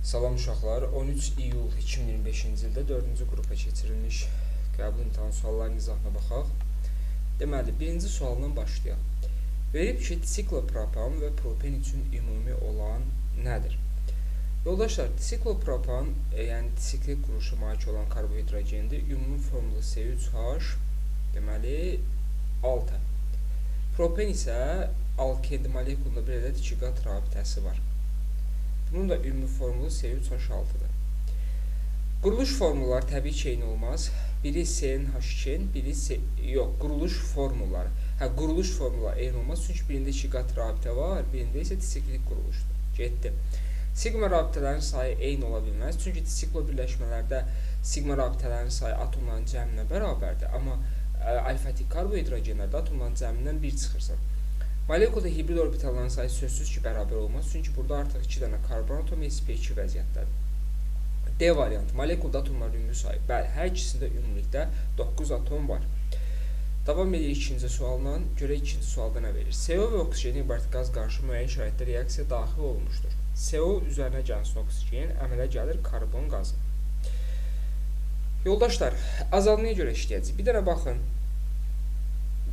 Salam uşaqlar, 13 iyul 2025-ci ildə 4-cü qrupa keçirilmiş qəbul imtahan suallarının izahına baxaq. Deməli, birinci sualdan başlayaq. Verib ki, siklopropan və propen üçün ümumi olan nədir? Yoldaşlar, siklopropan, yəni siklik quruluşa malik olan karbohidrogendir. Ümumi formulu C3H, deməli 6. Propen isə alkil molekulunda bir ədəd 2 qat rabitəsi var. Bunun da ümumi formulu C3H6-dır. Quruluş formulları təbii ki, eyni olmaz. Biri CnH2, biri quruluş formulları. Quruluş formulları eyni olmaz. Çünki birində 2 qat rabitə var, birində isə disiklik quruluşdur. Getdi. Sigma rabitələrin sayı eyni ola bilməz. Çünki disiklo birləşmələrdə sigma rabitələrin sayı atomların cəminə bərabərdir. Amma alfatik karbohidrogenlərdə atomların cəmindən 1 çıxırsa. Molekulda hibrid orbitalların sayı sözsüz ki, bərabər olmaz. Çünki burada artıq 2 dənə karbon atomu sp2 vəziyyətdədir. D variantı. Molekulda atomların ümumi sayı. Bəli, hər ikisində ümumilikdə 9 atom var. Davam edirik ikinci sualla. Görək ikinci sualda nə verir? CO və oksigenin ibarət qaz qarşı müəyyən şəraitdə reaksiya daxil olunmuşdur. CO üzərinə gəlsin oksigen, əmələ gəlir karbon qazı. Yoldaşlar, azalmaya görə işləyəcək. Bir dənə baxın.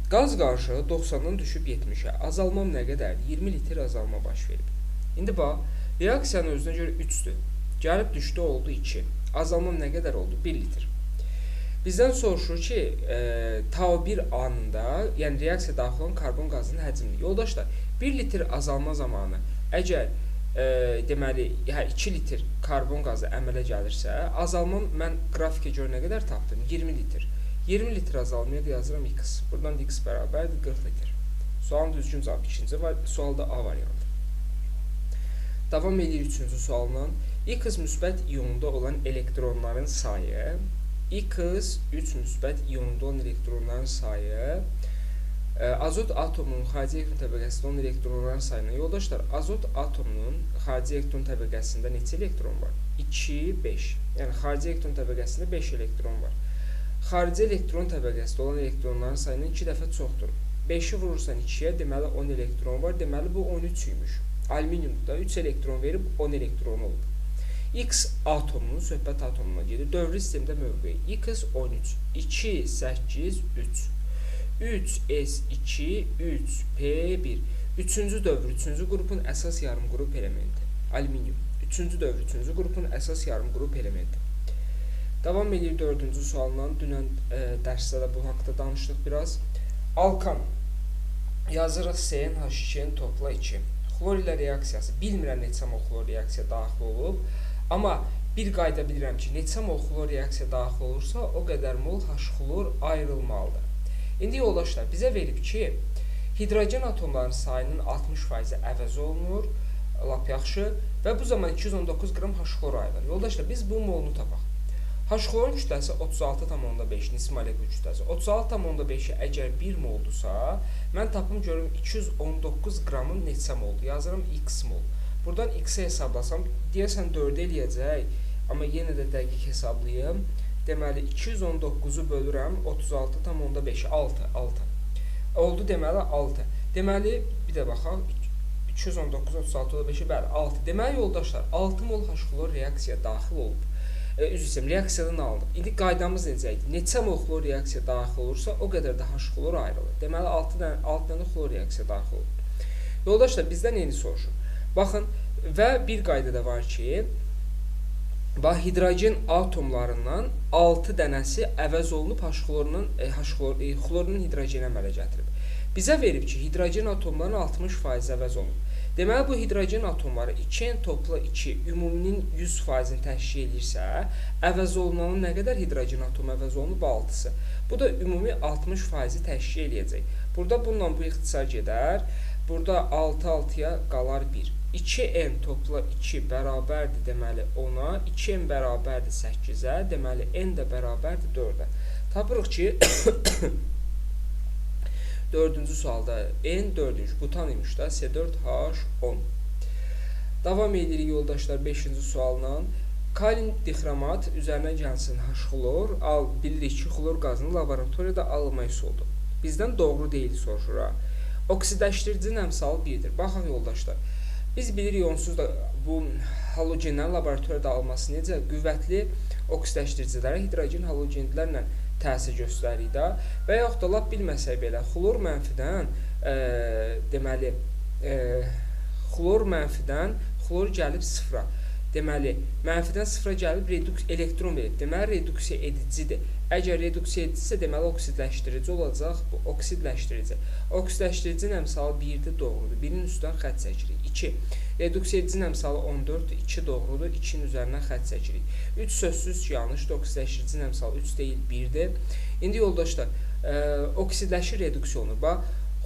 Qaz qarşı 90-dan düşüb 70-ə. Azalmam nə qədərdir? 20 litr azalma baş verib. İndi bax, reaksiyanın özünə görə 3-dür. Gəlib düşdü, oldu 2. Azalmam nə qədər oldu? 1 litr. Bizdən soruşur ki, tau 1 anında, yəni reaksiya daxil olan karbon qazının həcmini. Yoldaşlar, 1 litr azalma zamanı əgər deməli 2 litr karbon qazı əmələ gəlirsə, azalmam mən qrafikə görə nə qədər tapdım? 20 litr. 20 litr azalmaya da yazıram x. Buradan da x bərabərdir 40 litr. Sualın düzgün cavabı ikinci var. Sualda A variantı. Davam edir üçüncü sualla. X müsbət iyonunda olan elektronların sayı, X3 müsbət iyonunda olan elektronların sayı, azot atomunun xarici elektron təbəqəsində olan elektronların sayına. Yoldaşlar, azot atomunun xarici elektron təbəqəsində neçə elektron var? 2, 5. Yəni, xarici elektron təbəqəsində 5 elektron var. Xarici elektron təbəqəsində olan elektronların sayından 2 dəfə çoxdur. 5-i vurursan 2-yə, deməli 10 elektron var. Deməli, bu 13-üymüş. Alüminiumda 3 elektron verib 10 elektron olub. X atomunun söhbət atomuna gedir. Dövrü sistemdə mövqeyi. X 13, 2, 8, 3. 3s2, 3p1. Üçüncü dövr, üçüncü qrupun əsas yarım qrup elementi. Alüminium. Üçüncü dövr, üçüncü qrupun əsas yarım qrup elementi. Davam edir dördüncü sualla. Dünən dərsdə də bu haqda danışdıq biraz. Alkan. Yazırıq CnH2-nin topla 2. Xlor ilə reaksiyası. Bilmirəm neçə mol xlor reaksiya daxil olub. Amma bir qayda bilirəm ki, neçə mol xlor reaksiya daxil olursa, o qədər mol H-xlor ayrılmalıdır. İndi yoldaşlar, bizə verib ki, hidrogen atomlarının sayının 60% əvəz olunur, lap yaxşı, və bu zaman 219 qram H-xlor ayrılır. Yoldaşlar, biz bu molunu tapaq. H-xlorun kütləsi 36,5, nisbi molekul kütləsi. 36,5-i əgər 1 moldursa, mən tapım görüm 219 qramın neçə moldur. Yazıram x mol. Buradan x-i hesablasam, deyəsən 4 eləyəcək, amma yenə də dəqiq hesablayım. Deməli, 219-u bölürəm, 36,5-i, 6. Oldu deməli 6. Deməli, bir də baxaq, 219, 36,5-i, bəli, 6. Deməli, yoldaşlar, 6 mol H-xlor reaksiya daxil olub. Reaksiyadan alınıb. İndi qaydamız necə idi? Neçə mol xlor reaksiya daxil olursa, o qədər də H-xlor ayrılır. Deməli, 6 dənə xlor reaksiya daxil olur. Yoldaşlar, bizdən eyni soruşur. Baxın, və bir qayda da var ki, hidrogen atomlarından 6 dənəsi əvəz olunub xlorunun hidrogenə əmələ gətirib. Bizə verib ki, hidrogen atomlarının 60% əvəz olunub. Deməli, bu hidrogen atomları 2n topla 2 ümuminin 100%-ni təşkil edirsə, əvəz olunanın nə qədər hidrogen atomu əvəz olunub? 6-sı. Bu da ümumi 60%-i təşkil edəcək. Burada bununla bu ixtisar gedər. Burada 6-6-ya qalar 1. 2n topla 2 bərabərdir deməli 10-a, 2n bərabərdir 8-ə, deməli n də bərabərdir 4-ə. Tapırıq ki, dördüncü sualda n dördüncü butan imiş da C4H10. Davam edirik yoldaşlar 5-ci sualla. Kalin dixromat üzərinə gəlsin H-xlor. Bilirik ki, xlor qazının laboratoriyada alınma üsuludur. Bizdən doğru deyil soruşur. Oksidləşdiricinin əmsalı 1-dir. Baxın yoldaşlar. Biz bilirik onsuz da bu halogenlərin laboratoriyada alınması necə? Qüvvətli oksidləşdiricilərə hidrogen halogenlərlə təsir göstərir də və yaxud da lap bilməsək belə xlor mənfidən deməli xlor gəlib sıfıra. Deməli, mənfidən sıfıra gəlib elektron verib. Deməli, reduksiya edicidir. Əgər reduksiya edicisə, deməli, oksidləşdirici olacaq. Bu, oksidləşdirici. Oksidləşdiricinin əmsalı 1-dir, doğrudur. 1-in üstündən xətt çəkirik. 2. Reduksiya edicinin əmsalı 14-dir, 2 doğrudur. 2-nin üzərindən xətt çəkirik. 3 sözsüz yanlışdır. Oksidləşdiricinin əmsalı 3 deyil, 1-dir. İndi yoldaşlar, oksidləşir, reduksiya olunur. Bax,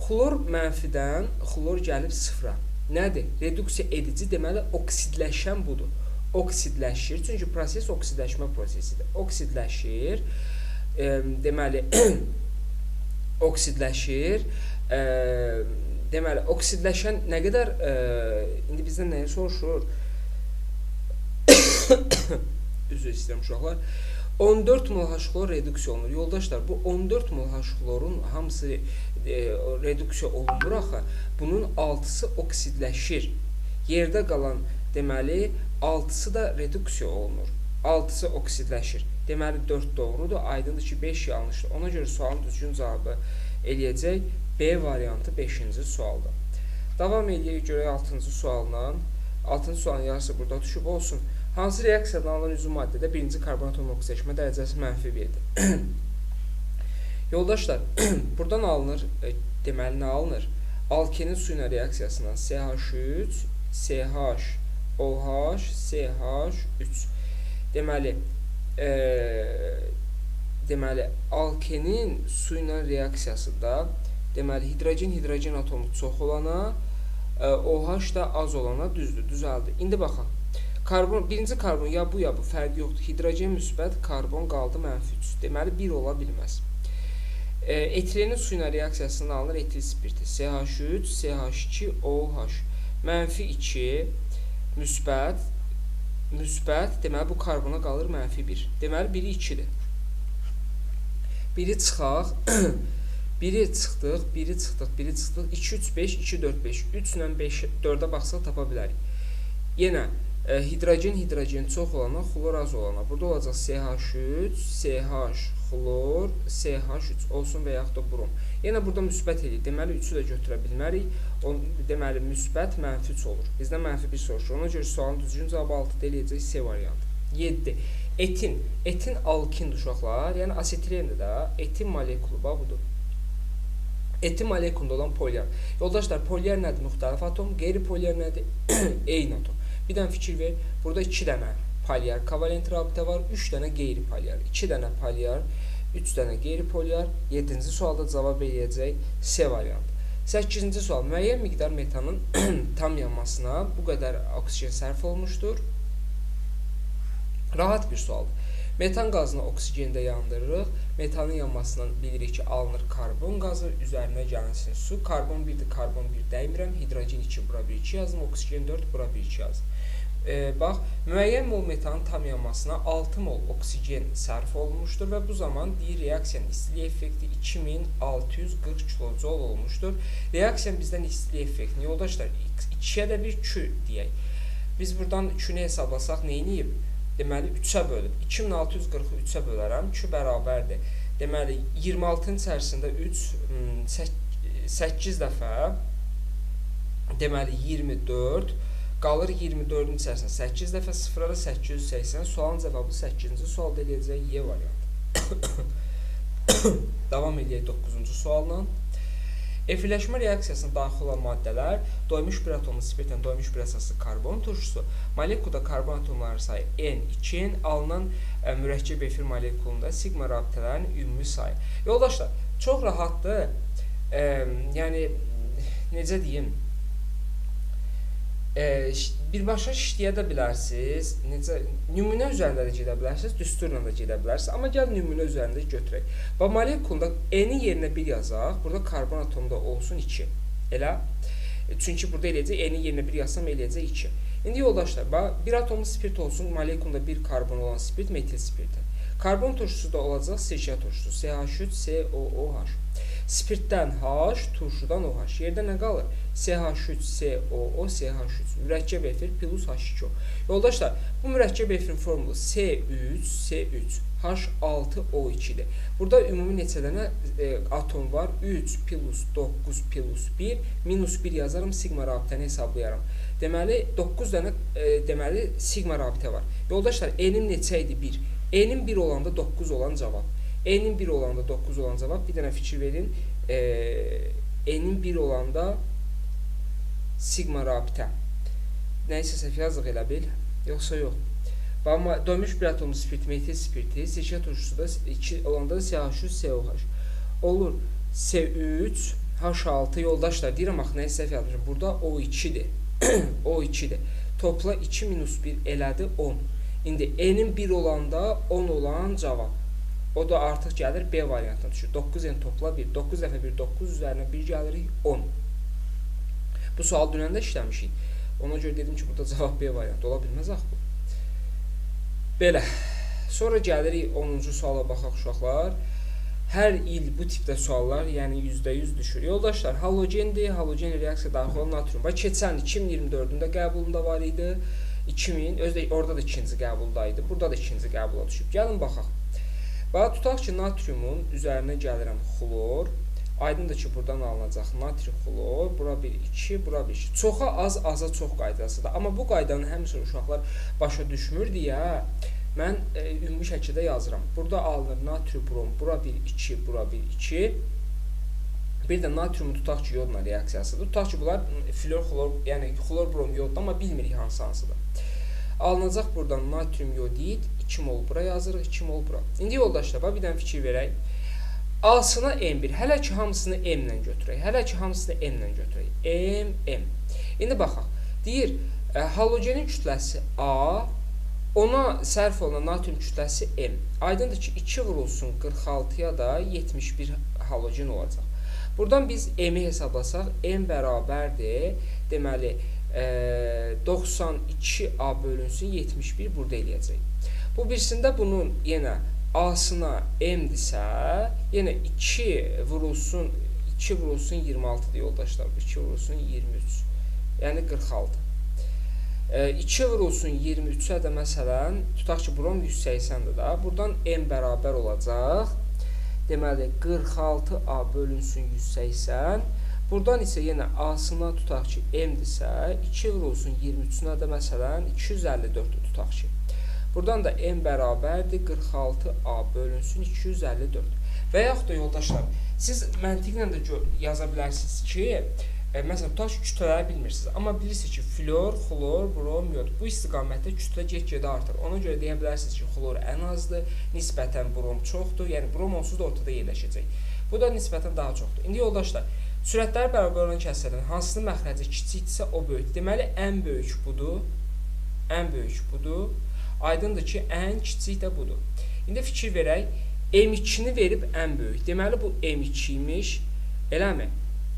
xlor mənfidən, xlor gəlib sıfıra. Nədir? Reduksiya edici deməli oksidləşən budur. Oksidləşir. Çünki proses oksidləşmə prosesidir. Oksidləşir. Deməli oksidləşir. Deməli oksidləşən nə qədər indi bizdən nəyə soruşur? Üzr istəyirəm uşaqlar. 14 mol H-xlor reduksiya olunur. Yoldaşlar, bu 14 mol H-xlorun hamısı reduksiya olunur axı. Bunun 6-sı oksidləşir. Yerdə qalan deməli 6-sı da reduksiya olunur. 6-sı oksidləşir. Deməli 4 doğrudur. Aydındır ki 5 yanlışdır. Ona görə sualın düzgün cavabı eləyəcək B variantı 5-ci sualdır. Davam eləyək görək 6-cı sualdan. 6-cı sualın yarısı burada düşüb olsun. Hansı reaksiyadan alınan üzüm maddədə birinci karbon atomlu oksidləşmə dərəcəsi -1-dir? Yoldaşlar, buradan alınır, deməli nə alınır? Alkenin su ilə reaksiyasından CH3, CHOH, CH3. Deməli, alkenin su ilə reaksiyasında deməli hidrogen atomu çox olana, OH da az olana düzdür, düzəldir. İndi baxaq. Birinci karbon ya bu fərqi yoxdur. Hidrogen müsbət, karbon qaldı -3. Deməli 1 ola bilməz. Etilenin su ilə reaksiyasından alınır etil spirti. CH3, CH2, OH. -2, müsbət, deməli bu karbona qalır -1. Deməli biri 2-dir. Biri çıxaq, biri çıxdıq, 2, 3, 5, 2, 4, 5. 3 ilə 5, 4-ə baxsaq tapa bilərik. Yenə hidrogen çox olana, xlor az olana. Burada olacaq CH3, CH, xlor, CH3 olsun və yaxud da brom. Yenə burada müsbət eləyir. Deməli 3-ü də götürə bilmərik. Deməli müsbət -3 olur. Bizdən -1 soruşur. Ona görə sualın düzgün cavabı 6-da eləyəcək C variantı. 7. Etin. Etin alkindir uşaqlar. Yəni asetilendir də. Etin molekulu bax budur. Etin molekulunda olan polyer. Yoldaşlar, polyer nədir? Müxtəlif atom. Qeyri-polyer nədir? Eyni atom. Bir dənə fikir ver. Burada 2 dənə polyer kovalent rabitə var, 3 dənə qeyri-polyer. 2 dənə polyer, 3 dənə qeyri-polyer. 7-ci sualda cavab eləyəcək C variantı. 8-ci sual. Müəyyən miqdar metanın tam yanmasına bu qədər oksigen sərf olmuşdur. Rahat bir sualdır. Metan qazını oksigende yandırırıq. Metanın yanmasından bilirik ki, alınır karbon qazı, üzərinə gəlsin su. Karbon 1-dir, karbon 1 dəymirəm. Hidrogen 2, bura 1, 2 yazdım. Oksigen 4, bura 1, 2 yazdım. Bax, müəyyən mol metanın tam yanmasına 6 mol oksigen sərf olmuşdur və bu zaman deyir reaksiyanın istilik effekti 2640 kilojol olmuşdur. Reaksiyanın bizdən istilik effektini, yoldaşlar, 2-yə də bir 2 deyək. Biz buradan 2-ni hesablasaq neyniyib? Deməli 3-ə bölüb. 2640-ı 3-ə bölərəm. 2 bərabərdir. Deməli 26-nın içərisində 8 dəfə. Deməli 24. Qalır 24-ün içərisində 8 dəfə, 0-a da 880. Sualın cavabı 8-ci sualda eləyəcək Y variantı. Davam edək 9-cu sualla. Efirləşmə reaksiyasına daxil olan maddələr doymuş bir atomlu spirtlə doymuş bir əsaslı karbon turşusu. Molekulda karbon atomları sayı N2, alınan mürəkkəb efir molekulunda sigma rabitələrin ümumi sayı. Yoldaşlar, çox rahatdır. Yəni, necə deyim? Birbaşa işləyə də bilərsiniz, nümunə üzərində də gedə bilərsiniz, düsturla da gedə bilərsiniz. Amma gəl nümunə üzərində götürək. Və molekulda N-in yerinə 1 yazaq, burada karbon atomda olsun 2. Elə? Çünki burada eləyəcək, N-in yerinə 1 yazsam eləyəcək 2. İndi yoldaşlar, bir atomlu spirt olsun, molekulda 1 karbon olan spirt metil spirti. Karbon turşusu da olacaq sirkə turşusu, CH3, COOH. Spirtdən H, turşudan OH. Yerdə nə qalır? CH3COO, CH3. Mürəkkəb efir plus H2O. Yoldaşlar, bu mürəkkəb efirin formulu C3 H6O2-dir. Burada ümumi neçə dənə atom var? 3 plus 9 plus 1 minus 1 yazarım, sigma rabitəni hesablayaram. Deməli 9 dənə deməli sigma rabitə var. Yoldaşlar, N-im neçə idi? 1. N-im 1 olanda 9 olan cavab. N-im 1 olanda 9 olan cavab. Bir dənə fikir verin. N-im 1 olanda sigma rabitə. Nəysə səhv yazdıq elə bil. Yoxsa yox. Amma dönmüş bir atom spirti, metil spirti, sirkə turşusu da 2 olanda CH3COH. Olur C3 H6 yoldaşlar. Deyirəm axı nəyə səhv yazmışam. Burada O2-dir. O2-dir. Topla 2 minus 1 elədi 10. İndi N-in 1 olanda 10 olan cavab. O da artıq gəlir B variantına düşür. 9N topla 1. 9 dəfə 1 9 üzərinə 1 gəlirik 10. Bu sual dünən də işləmişik. Ona görə dedim ki, burada cavab B variantı ola bilməz axı bu. Belə. Sonra gəlirik 10-cu suala baxaq uşaqlar. Hər il bu tipdə suallar, yəni %100 düşür. Yoldaşlar, halogendir, halogen reaksiya daxil olan natrium. Bax, keçən 2024-də qəbulunda var idi. 2000, özdə orada da ikinci qəbulda idi. Burada da ikinci qəbula düşüb. Gəlin baxaq. Bax, tutaq ki, natriumun üzərinə gəlirəm xlor. Aydındır ki, buradan alınacaq natri xlor. Bura bir 2, bura bir 2. Çoxa az, aza çox qaydasıdır. Amma bu qaydanı həmişə uşaqlar başa düşmür deyə mən ümumi şəkildə yazıram. Burada alınır natri brom, bura bir 2, bura bir 2. Bir də natriumu tutaq ki, yodla reaksiyasıdır. Tutaq ki, bunlar flor, xlor, yəni xlor, brom, yodda, amma bilmirik hansıdır. Alınacaq buradan natrium yodid, 2 mol bura yazırıq, 2 mol bura. İndi yoldaşlar, bir dənə fikir verək. A-sına M1, hələ ki hamısını M ilə götürək. Hələ ki hamısını M ilə götürək. M. İndi baxaq. Deyir, halogenin kütləsi A, ona sərf olunan natrium kütləsi M. Aydındır ki, 2 vurulsun 46-ya da 71 halogen olacaq. Buradan biz M-i hesablasaq, M bərabərdir. Deməli, 92A bölünsün 71 burada eləyəcək. Bu birisində bunun yenə A-sına M-dirsə, yenə 2 vurulsun 26-dır yoldaşlar. 2 vurulsun 23. Yəni 46. 2 vurulsun 23-ə də məsələn, tutaq ki, brom 180-dir da. Buradan M bərabər olacaq. Deməli, 46A bölünsün 180. Buradan isə yenə A-sına tutaq ki, M-dirsə, 2 vurulsun 23-nə də məsələn, 254-dür tutaq ki. Buradan da M bərabərdir 46A bölünsün 254. Və yaxud da yoldaşlar, siz məntiqlə də yaza bilərsiniz ki, məsələn, tutaq ki, kütlələri bilmirsiniz. Amma bilirsiniz ki, flor, xlor, brom, yod. Bu istiqamətdə kütlə get-gedə artır. Ona görə deyə bilərsiniz ki, xlor ən azdır, nisbətən brom çoxdur. Yəni, brom onsuz da ortada yerləşəcək. Bu da nisbətən daha çoxdur. İndi yoldaşlar, sürətləri bərabər olan kəsrədən hansının məxrəci kiçikdirsə, o böyükdür. Deməli, ən böyük budur. Ən böyük budur. Aydındır ki, ən kiçik də budur. İndi fikir verək, M2-ni verib ən böyük. Deməli, bu M2 imiş, eləmi?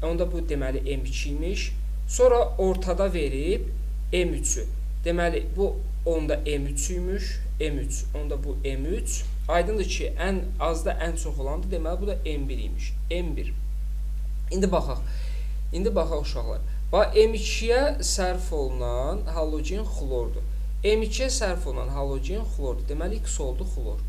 Onda bu deməli M2 imiş. Sonra ortada verib M3-ü. Deməli, bu onda M3 imiş, M3. Onda bu M3. Aydındır ki, ən az da ən çox olandır. Deməli, bu da M1 imiş. M1. İndi baxaq. İndi baxaq uşaqlar. Bax, M2-yə sərf olunan halogen xlordur. M2-yə sərf olunan halogen xlordur. Deməli, X oldu xlor.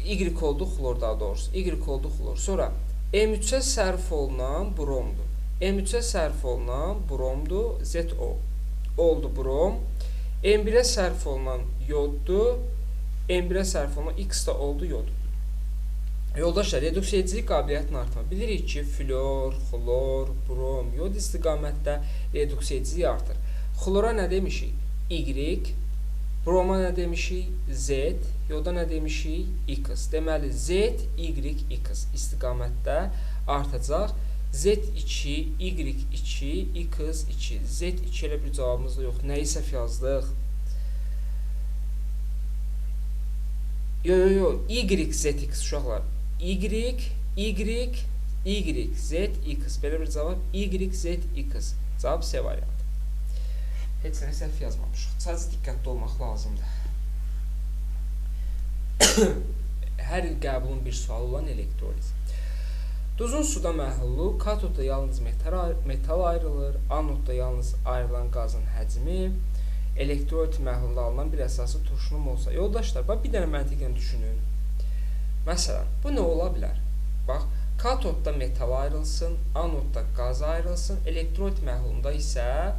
Y oldu xlor daha doğrusu. Y oldu xlor. Sonra M3-ə sərf olunan bromdur. M3-ə sərf olunan bromdur. ZO oldu brom. M1-ə sərf olunan yoddur. M1-ə sərf olunan X da oldu yod. Yoldaşlar, reduksiya edicilik qabiliyyətinin artma. Bilirik ki, flor, xlor, brom, yod istiqamətdə reduksiya ediciliyi artır. Xlora nə demişik? Y, broma nə demişik? Z, yoda nə demişik? X. Deməli, Z, Y, X istiqamətdə artacaq. Z2, Y2, X2. Z2 elə bir cavabımız da yoxdur. Nəyi səhv yazdıq? Y, ZX uşaqlar. Y, Z, X. Belə bir cavab. Y, Z, X. Cavab C variantı. Heç nə səhv yazmamışıq. Sadəcə diqqətli olmaq lazımdır. hər il qəbulun bir sualı olan elektroliz. Duzun suda məhlulu, katodda yalnız metal ayrılır, anodda yalnız ayrılan qazın həcmi, elektrolit məhlulda alınan bir əsası turşunum olsa. Yoldaşlar, bax, bir dənə məntiqən düşünün. Məsələn, bu nə ola bilər? Bax, katodda metal ayrılsın, anodda qaz ayrılsın, elektrolit məhlulunda isə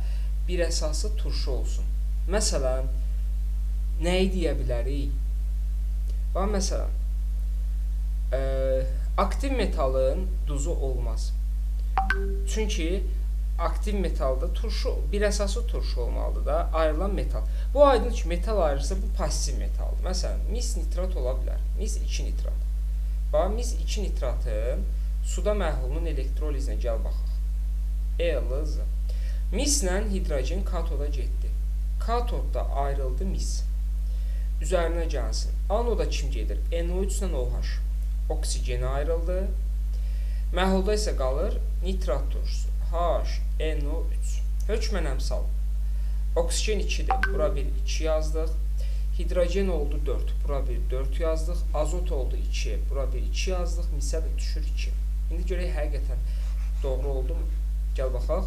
bir əsası turşu olsun. Məsələn, nəyi deyə bilərik? Bax, məsələn, aktiv metalın duzu olmaz. Çünki aktiv metalda turşu, bir əsası turşu olmalıdır da, ayrılan metal. Bu aydın ki, metal ayrılırsa bu pasiv metaldır. Məsələn, mis nitrat ola bilər, mis 2 nitrat. Bax, mis 2 nitratın suda məhlulunun elektrolizinə gəl baxaq. ELZ. Mislə hidrogen katoda getdi. Katodda ayrıldı mis. Üzərinə gəlsin. Anoda kim gedir? NO3 ilə OH. Oksigenə ayrıldı. Məhlulda isə qalır nitrat turşusu. HNO3. Hökmən əmsal. Oksigen 2-dir. Bura bir 2 yazdıq. Hidrogen oldu 4. Bura bir 4 yazdıq. Azot oldu 2. Bura bir 2 yazdıq. Misə də düşür 2. İndi görək həqiqətən doğru oldu mu? Gəl baxaq.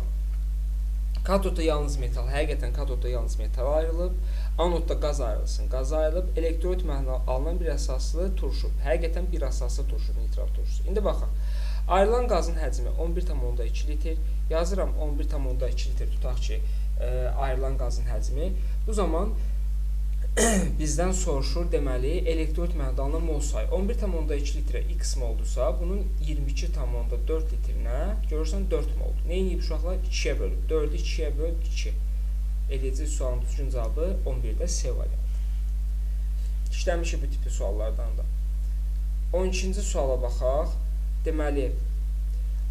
Katodda yalnız metal. Həqiqətən katodda yalnız metal ayrılıb. Anodda qaz ayrılsın. Qaz ayrılıb. Elektrolit məhlulda alınan bir əsaslı turşu. Həqiqətən bir əsaslı turşu, nitrat turşusu. İndi baxaq. Ayrılan qazın həcmi 11,2 litr. Yazıram 11,2 litr tutaq ki, ayrılan qazın həcmi. Bu zaman bizdən soruşur, deməli, elektrolit məhlulda alınan mol sayı. 11,2 litrə x moldursa, bunun 22,4 litrinə görürsən 4 moldur. Nə edib uşaqlar? 2-yə bölüb. 4-ü 2-yə bölüb 2. Eləcə sualın düzgün cavabı 11-də C variantı. İşləmişik bu tipi suallardan da. 12-ci suala baxaq. Deməli,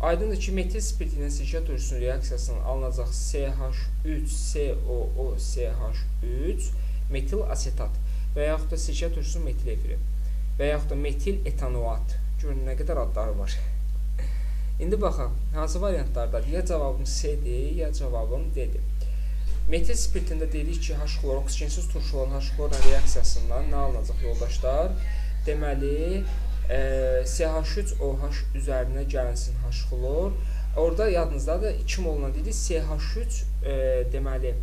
aydındır ki, metil spirti ilə sirkə turşusunun reaksiyasından alınacaq CH3COO-CH3 metil asetat və yaxud da sirkə turşusunun metil efiri və yaxud da metil etanoat. Görün, nə qədər adları var. İndi baxaq, hansı variantlardadır? Ya cavabım C-dir, ya cavabım D-dir. Metil spirtində deyirik ki, H-klor, oksigensiz turşu olan H-klorla reaksiyasından nə alınacaq yoldaşlar? Deməli, CH3OH üzərinə gəlinsin H-klor. Orada yadınızdadır, 2 moluna dedik, CH3 deməli,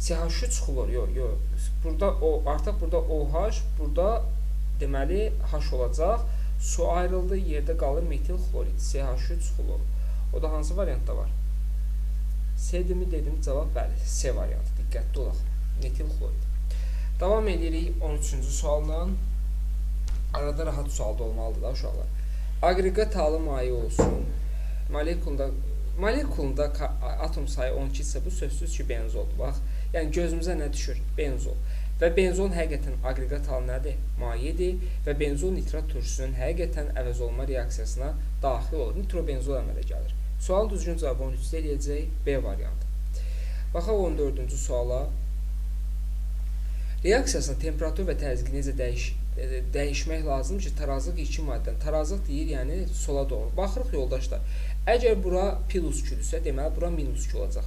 CH3 klor, yox. Burada artıq burada OH, burada deməli H olacaq. Su ayrıldı, yerdə qalır metil xlorid, CH3 klor. O da hansı variantda var? C-dimi dedim, cavab bəli, C variantı. Diqqətli olaq. Metil xlorid. Davam edirik 13-cü sualdan. Arada rahat sualda olmalıdır da uşaqlar. Aqreqat halı maye olsun. Molekulunda atom sayı 12 isə bu sözsüz ki, benzoldur. Bax, yəni gözümüzə nə düşür? Benzol. Və benzol həqiqətən aqreqat halı nədir? Mayedir və benzol nitrat turşusunun həqiqətən əvəz olma reaksiyasına daxil olur. Nitrobenzol əmələ gəlir. Sualın düzgün cavabı 13-də eləyəcək B variantı. Baxaq 14-cü suala. Reaksiyasının temperatur və təzyiqi necə dəyişmək lazım ki, tarazlıq 2 maddən. Tarazlıq deyir, yəni sola doğru. Baxırıq yoldaşlar. Əgər bura plus 2-dürsə, deməli bura minus 2 olacaq.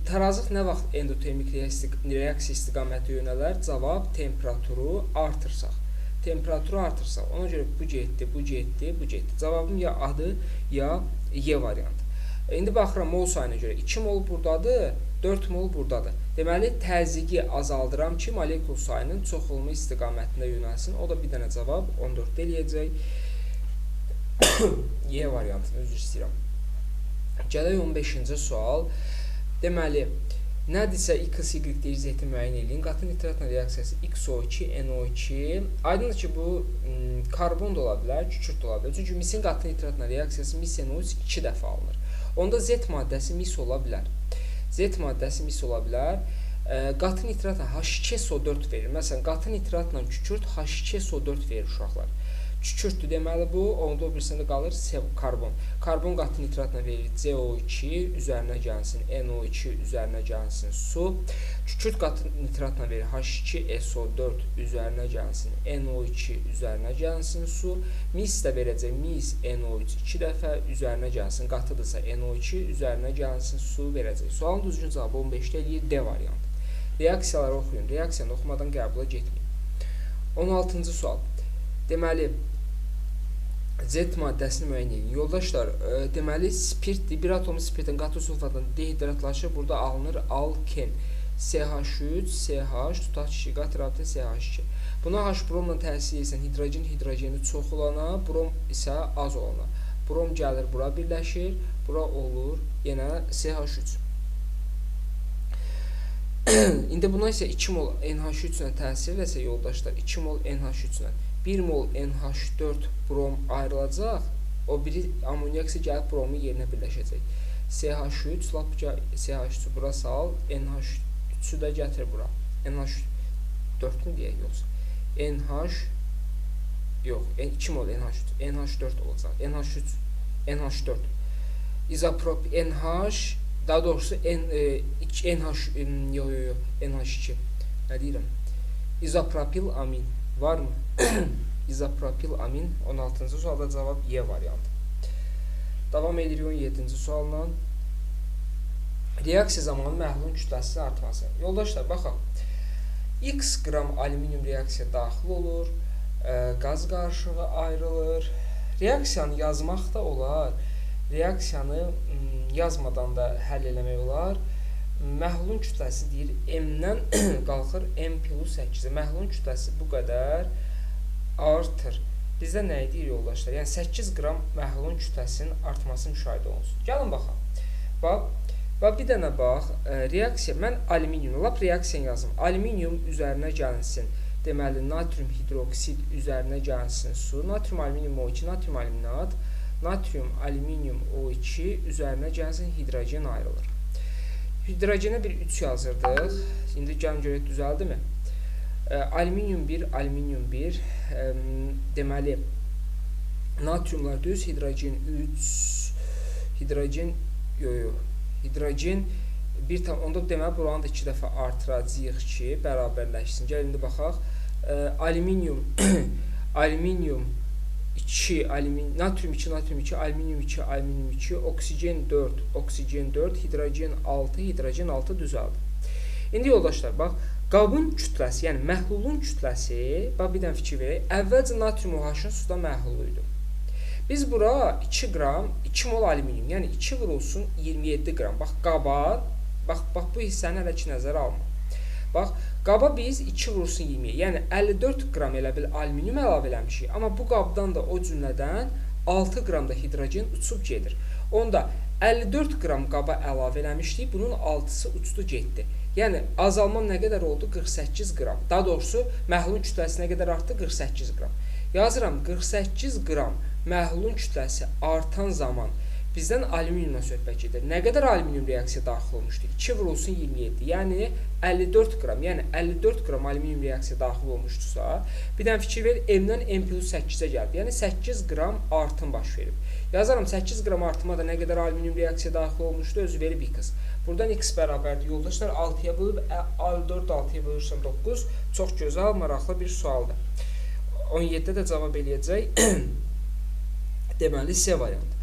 Tarazlıq nə vaxt endotermik reaksiya istiqaməti yönələr? Cavab temperaturu artırsaq. Temperaturu artırsaq. Ona görə bu getdi, bu getdi, bu getdi. Cavabım ya A-dır, ya Y variantı. İndi baxıram mol sayına görə 2 mol buradadır, 4 mol buradadır. Deməli, təzyiqi azaldıram ki, molekul sayının çoxalma istiqamətində yönəlsin. O da bir dənə cavab 14-də eləyəcək. Y variantını üzr istəyirəm. Gələk 15-ci sual. Deməli, nədirsə X, Y deyir, Z-i müəyyən edin. Qatı nitratla reaksiyası XO2, NO2. Aydındır ki, bu karbon da ola bilər, kükürt da ola bilər. Çünki misin qatı nitratla reaksiyası mis NO3 2 dəfə alınır. Onda Z maddəsi mis ola bilər. Z maddəsi mis ola bilər. Qatı nitratla H2SO4 verir. Məsələn, qatı nitratla kükürt H2SO4 verir uşaqlar. Kükürtdür deməli bu, onda o birisində qalır karbon. Karbon qatı nitratla verir CO2, üzərinə gəlsin NO2, üzərinə gəlsin su. Kükürt qatı nitratla verir H2SO4, üzərinə gəlsin NO2, üzərinə gəlsin su. Mis də verəcək mis NO3 2 dəfə, üzərinə gəlsin qatıdırsa NO2, üzərinə gəlsin su verəcək. Sualın düzgün cavabı 15-də eləyir D variantı. Reaksiyaları oxuyun. Reaksiyanı oxumadan qəbula getməyin. 16-cı sual. Deməli, Z maddəsini müəyyən edin. Yoldaşlar, deməli spirtdir. Bir atomu spirtin qatı sulfatla dehidratlaşır. Burada alınır alken. CH3, CH, tutaq kişi, qat rabitə CH2. Buna H bromla təsir edən hidrogeni çox olana, brom isə az olana. Brom gəlir bura birləşir, bura olur yenə CH3. İndi buna isə 2 mol NH3 ilə təsir eləsə yoldaşlar, 2 mol NH3 ilə 1 mol NH4 brom ayrılacaq, o biri amonyak isə gəlib bromun yerinə birləşəcək. CH3, lap CH3 bura sal, NH3-ü də gətir bura. NH4 mü deyək yoxsa? NH yox, 2 mol NH4 olacaq. NH4 izoprop NH, daha doğrusu NH2 nə deyirəm? İzopropil amin varmı? İzopropil amin 16-cı sualda cavab Y variantı. Davam edirik 17-ci sualla. Reaksiya zamanı məhlulun kütləsinin artması. Yoldaşlar, baxaq. X qram alüminium reaksiya daxil olur, qaz qarışığı ayrılır. Reaksiyanı yazmaq da olar, reaksiyanı yazmadan da həll eləmək olar. Məhlulun kütləsi deyir M-dən qalxır M+8-ə. Məhlulun kütləsi bu qədər artır. Bizdə nə edir yoldaşlar? Yəni 8 qram məhlulun kütləsinin artması müşahidə olunsun. Gəlin baxaq. Bax, bir dənə bax, reaksiya, mən alüminium, lap reaksiya yazım. Alüminium üzərinə gəlinsin. Deməli, natrium hidroksid üzərinə gəlinsin su. Natrium alüminium O2, natrium alüminat, natrium alüminium O2 üzərinə gəlsin, hidrogen ayrılır. Hidrogenə bir 3 yazırdıq. İndi gəlin görək düzəldimi? Alüminium 1, alüminium 1. Deməli, natriumlar düz, hidrogen 3, hidrogen hidrogen bir tam, onda deməli buranı da 2 dəfə artıracağıq ki, bərabərləşsin. Gəl indi baxaq. Alüminium 2, natrium 2, natrium 2, alüminium 2, alüminium 2, oksigen 4, oksigen 4, hidrogen 6, hidrogen 6 düzəldi. İndi yoldaşlar, bax, qabın kütləsi, yəni məhlulun kütləsi, bax, bir dənə fikir verək, əvvəlcə natrium OH-ın suda məhlulu idi. Biz bura 2 qram, 2 mol alüminium, yəni 2 vurulsun 27 qram. Bax, qaba, bax bu hissəni hələ ki nəzərə alma. Bax, qaba biz 2 vurulsun 20, yəni 54 qram elə bil alüminium əlavə eləmişik. Amma bu qabdan da o cümlədən 6 qram da hidrogen uçub gedir. Onda 54 qram qaba əlavə eləmişdik, bunun 6-sı uçdu getdi. Yəni, azalma nə qədər oldu? 48 qram. Daha doğrusu, məhlulun kütləsi nə qədər artdı? 48 qram. Yazıram, 48 qram məhlulun kütləsi artan zaman bizdən alüminiumla söhbət gedir. Nə qədər alüminium reaksiya daxil olmuşdur? 2 vurulsun 27, yəni 54 qram, yəni 54 qram alüminium reaksiya daxil olmuşdursa, bir dənə fikir ver, M-dən M+8-ə gəldi, yəni 8 qram artım baş verib. Yazarım, 8 qram artıma da nə qədər alüminium reaksiya daxil olmuşdur, özü verib X. Buradan X bərabərdir. Yoldaşlar, 6-ya bölüb, 4 6-ya bölürsəm 9, çox gözəl, maraqlı bir sualdır. 17-də də cavab eləyəcək. Deməli, C variantı.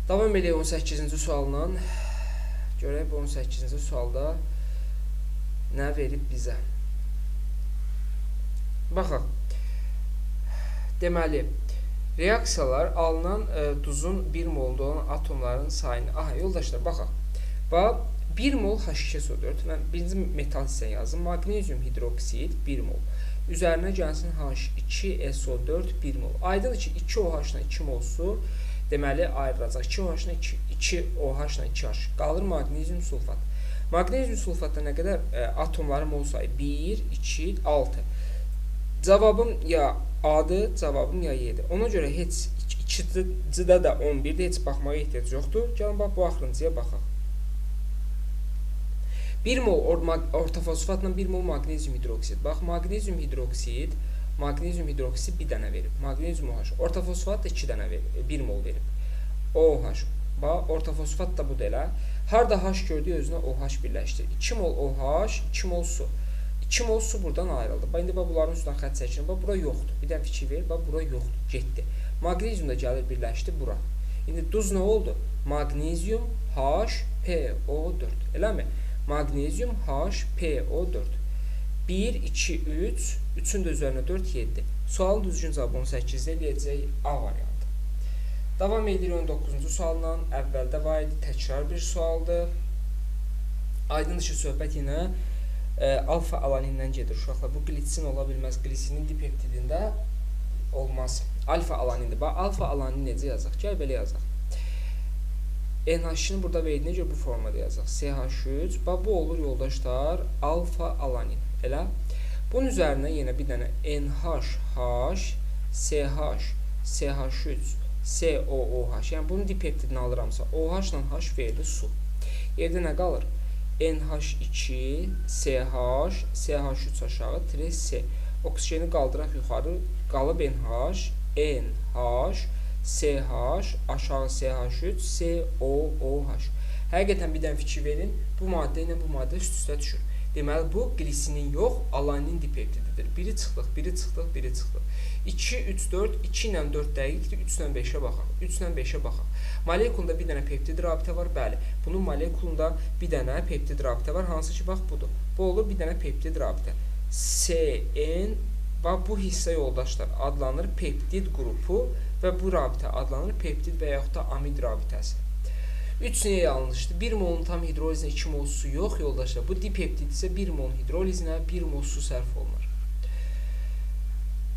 Davam edək 18-ci sualla. Görək bu 18-ci sualda nə verib bizə. Baxaq. Deməli, reaksiyalar alınan duzun 1 molda olan atomların sayını. Aha, yoldaşlar, baxaq. Bax, 1 mol H2SO4. Mən birinci metal hissəni yazdım. Magnezium hidroksid 1 mol. Üzərinə gəlsin H2SO4 1 mol. Aydındır ki, 2 OH ilə 2 mol su deməli ayrılacaq. 2 OH ilə 2 OH ilə 2H. Qalır magnezium sulfat. Magnezium sulfatda nə qədər atomların mol sayı? 1, 2, 6. Cavabım ya A-dır, cavabım ya Y-dir. Ona görə heç ikincidə də 11-də heç baxmağa ehtiyac yoxdur. Gəlin, bax, bu axırıncıya baxaq. 1 mol ortofosfatla 1 mol magnezium hidroksid. Bax, magnezium hidroksid bir dənə verib. Magnezium OH. Ortofosfat da 2 dənə verib, 1 mol verib. OH. Bax, ortofosfat da bu da elə. Harda H gördük, özünə OH birləşdir. 2 mol OH, 2 mol su. 2 mol su buradan ayrıldı. Bax, indi bunların üstündən xətt çəkilir. Bax, bura yoxdur. Bir dənə fikir ver. Bax, bura yoxdur. Getdi. Magnezium da gəlir, birləşdi bura. İndi duz nə oldu? Magnezium HPO4. Eləmi? Magnezium HPO4. 1, 2, 3, 3-ün də üzərinə 4, 7. Sualın düzgün cavabı 18-də eləyəcək A variantı. Davam edir 19-cu sualla. Əvvəldə var idi, təkrar bir sualdır. Aydındır ki, söhbət yenə alfa alanindən gedir uşaqlar. Bu qlisin ola bilməz. Qlisinin dipeptidində olmaz. Alfa alanindir. Bax, alfa alanin necə yazaq? Gəl belə yazaq. NH-ni burada verdiyinə görə bu formada yazaq. CH3. Bax, bu olur yoldaşlar alfa alanin. Elə? Bunun üzərinə yenə bir dənə NH, CH, CH3, COOH. Yəni bunun dipeptidini alıramsa, OH ilə H verdi su. Yerdə nə qalır? NH2, CH, CH3 aşağı, 3C. Oksigeni qaldıraq yuxarı, qalıb NH, CH, aşağı CH3, COOH. Həqiqətən bir dənə fikir verin, bu maddə ilə bu maddə üst-üstə düşür. Deməli, bu glisinin yox, alanin dipeptididir. Biri çıxdıq, biri çıxdıq, biri çıxdıq. 2, 3, 4, 2 ilə 4 dəqiqdir, 3 ilə 5-ə baxaq. 3 ilə 5-ə baxaq. Molekulunda bir dənə peptid rabitə var, bəli. Bunun molekulunda bir dənə peptid rabitə var, hansı ki, bax, budur. Bu olur bir dənə peptid rabitə. CN, bax, bu hissə yoldaşlar adlanır peptid qrupu və bu rabitə adlanır peptid və yaxud da amid rabitəsi. 3 niyə yanlışdır? 1 molun tam hidrolizinə 2 mol su yox yoldaşlar. Bu dipeptid isə 1 mol hidrolizinə 1 mol su sərf olunur.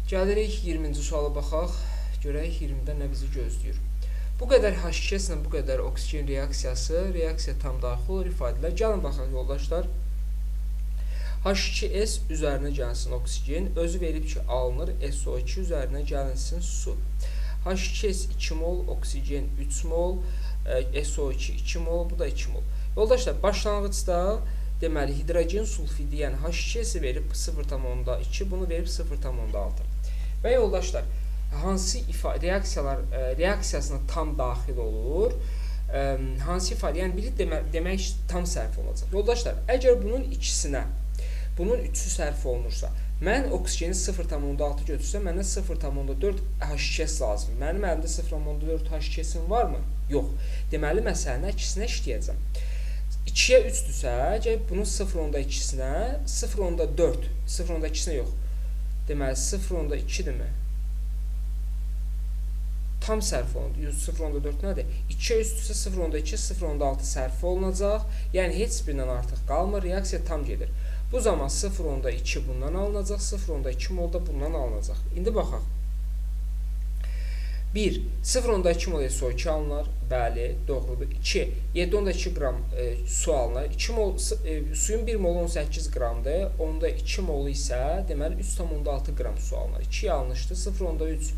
Gəlirik 20-ci suala baxaq. Görək 20-də nə bizi gözləyir. Bu qədər H2 ilə bu qədər oksigen reaksiyası, reaksiya tam daxil olur ifadələr. Gəlin baxaq yoldaşlar. H2S üzərinə gəlsin oksigen. Özü verib ki, alınır. SO2 üzərinə gəlinsin su. H2S 2 mol, oksigen 3 mol. SO2 2 mol, bu da 2 mol. Yoldaşlar, başlanğıcda deməli hidrogen sulfidi, yəni H2S verib 0,2, bunu verib 0,6. Və yoldaşlar, hansı reaksiyalar reaksiyasına tam daxil olur? Hansı ifadə, yəni biri demək tam sərf olacaq. Yoldaşlar, əgər bunun ikisinə, bunun üçü sərf olunursa, mən oksigeni 0,6 götürsəm, mənə 0,4 H2S lazımdır. Mənim əlimdə 0,4 H2S-im varmı? Yox. Deməli, məsələn, ikisinə işləyəcəm. 2-yə 3-dürsə, gəlib bunun 0,2-sinə 0,4, 0,2-sinə yox. Deməli, 0,2-dirmi? Tam sərf olunur. 0,4 nədir? 2-yə 3-dürsə 0,2, 0,6 sərf olunacaq. Yəni, heç birindən artıq qalmır, reaksiya tam gedir. Bu zaman 0,2 bundan alınacaq, 0,2 mol da bundan alınacaq. İndi baxaq. 1. 0,2 mol SO2 alınır. Bəli, doğrudur. 2. 7,2 qram su alınır. 2 mol, suyun 1 mol 18 qramdır. Onda 2 mol isə deməli 3,6 qram su alınır. 2 yanlışdır. 0,3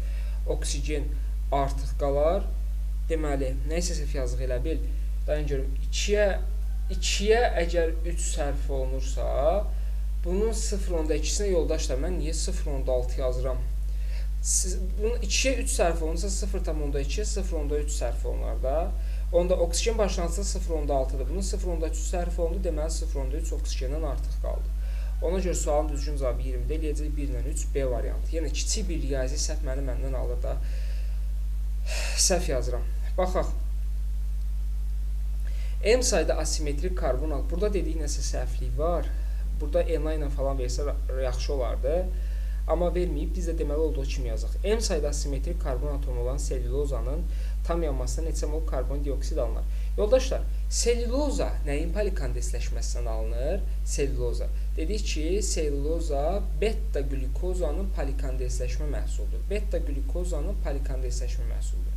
oksigen artıq qalar. Deməli, nəysə səhv yazıq elə bil. Dayan görüm. 2-yə əgər 3 sərf olunursa, bunun 0,2-sinə yoldaşlar, mən niyə 0,6 yazıram? Bunun 2-yə 3 sərf olunursa 0,2, 0,3 sərf olunar da. Onda oksigen başlanğıcda 0,6-dır. Bunun 0,3 sərf olundu, deməli 0,3 oksigendən artıq qaldı. Ona görə sualın düzgün cavabı 20-də eləyəcək 1 ilə 3 B variantı. Yəni, kiçik bir riyazi səhv məndən alır da. Səhv yazıram. Baxaq. M sayda asimetrik karbon al. Burada dedik nəsə səhvlik var. Burada NA ilə falan versə yaxşı olardı. Amma verməyib, biz də deməli olduğu kimi yazaq. M sayda asimetrik karbon atomu olan selülozanın tam yanmasına neçə mol karbon dioksid alınır? Yoldaşlar, selüloza nəyin polikondensləşməsindən alınır? Selüloza. Dedik ki, selüloza beta glukozanın polikondensləşmə məhsuludur. Beta glukozanın polikondensləşmə məhsuludur.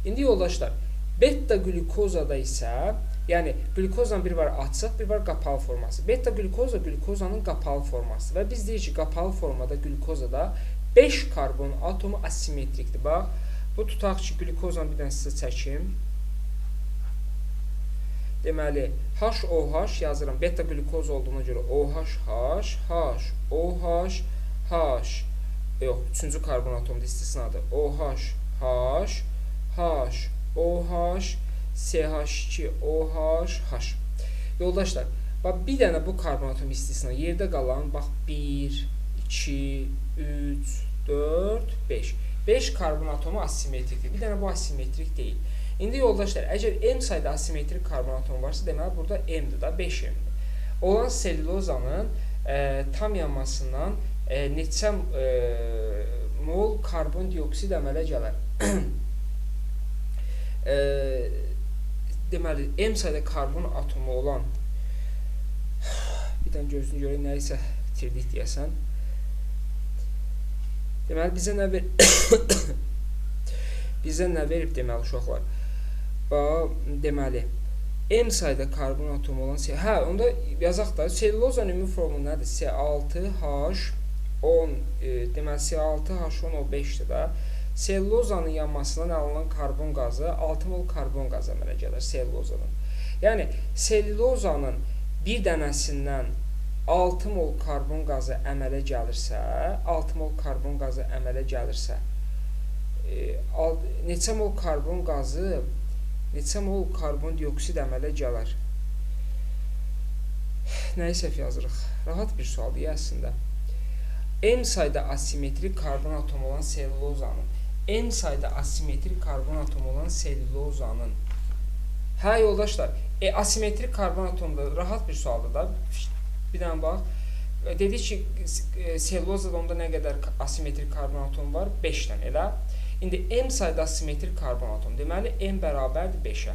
İndi yoldaşlar, beta glukozada isə, yəni glukozanın biri var açıq, biri var qapalı forması. Beta glukoza glukozanın qapalı forması və biz deyirik ki, qapalı formada glukozada 5 karbon atomu asimetrikdir. Bax, bu tutaq ki, glukozanı bir dənə sizə çəkim. Deməli, HOH yazıram. Beta glukoz olduğuna görə OH, OH, H, yox, 3-cü karbon atomu istisnadır. OH, OH, CH2, OH, H. Yoldaşlar, bax, bir dənə bu karbon atomu istisna yerdə qalan, bax, 1, 2, 3, 4, 5. 5 karbon atomu asimetrikdir. Bir dənə bu asimetrik deyil. İndi yoldaşlar, əgər M sayda asimetrik karbon atomu varsa, deməli, burada M-dir da, 5M-dir. Olan selülozanın tam yanmasından neçə mol karbon dioksid əmələ gələr. Deməli, M sayda karbon atomu olan, bir dənə gözünü görək, nə isə itirdik deyəsən. Deməli, bizə nə verib deməli uşaqlar? Deməli, M sayda karbon atomu olan, onda yazaq da, selulozanın ümumi formu nədir? C6H10, deməli, C6H10O5-dir də. Selulozanın yanmasından alınan karbon qazı 6 mol karbon qazı əmələ gəlir selulozanın. Yəni, selulozanın bir dənəsindən 6 mol karbon qazı əmələ gəlirsə, 6 mol karbon qazı əmələ gəlirsə, neçə mol karbon qazı, neçə mol karbon dioksid əmələ gələr? Nəyi səhv yazırıq? Rahat bir sualdır əslində. M sayda asimetrik karbon atomu olan selulozanın, N sayda asimetrik karbon atomu olan selulozanın. Hə, yoldaşlar, asimetrik karbon atomu da rahat bir sualdır da. Bir dənə bax. Dedik ki, selulozada onda nə qədər asimetrik karbon atomu var? 5 dənə, elə? İndi M sayda asimetrik karbon atomu. Deməli, M bərabərdir 5-ə.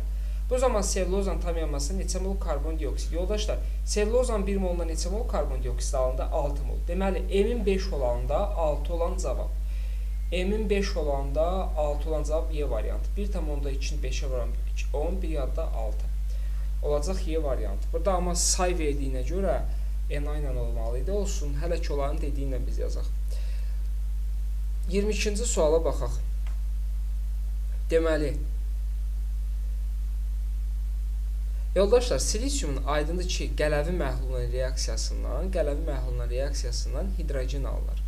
Bu zaman selulozanın tam yanmasında neçə mol karbon dioksid? Yoldaşlar, selulozanın 1 molunda neçə mol karbon dioksid alındı? 6 mol. Deməli, M-in 5 olanda 6 olan cavab. M-in 5 olanda 6 olan cavab Y variantı. 1,2-ni 5-ə vuram 10, bir yadda 6. Olacaq Y variantı. Burada amma say verdiyinə görə NA ilə olmalıydı. Olsun, hələ ki olanın dediyinlə biz yazaq. 22-ci suala baxaq. Deməli, yoldaşlar, silisiumun aydındır ki, qələvi məhlulun reaksiyasından hidrogen alınır.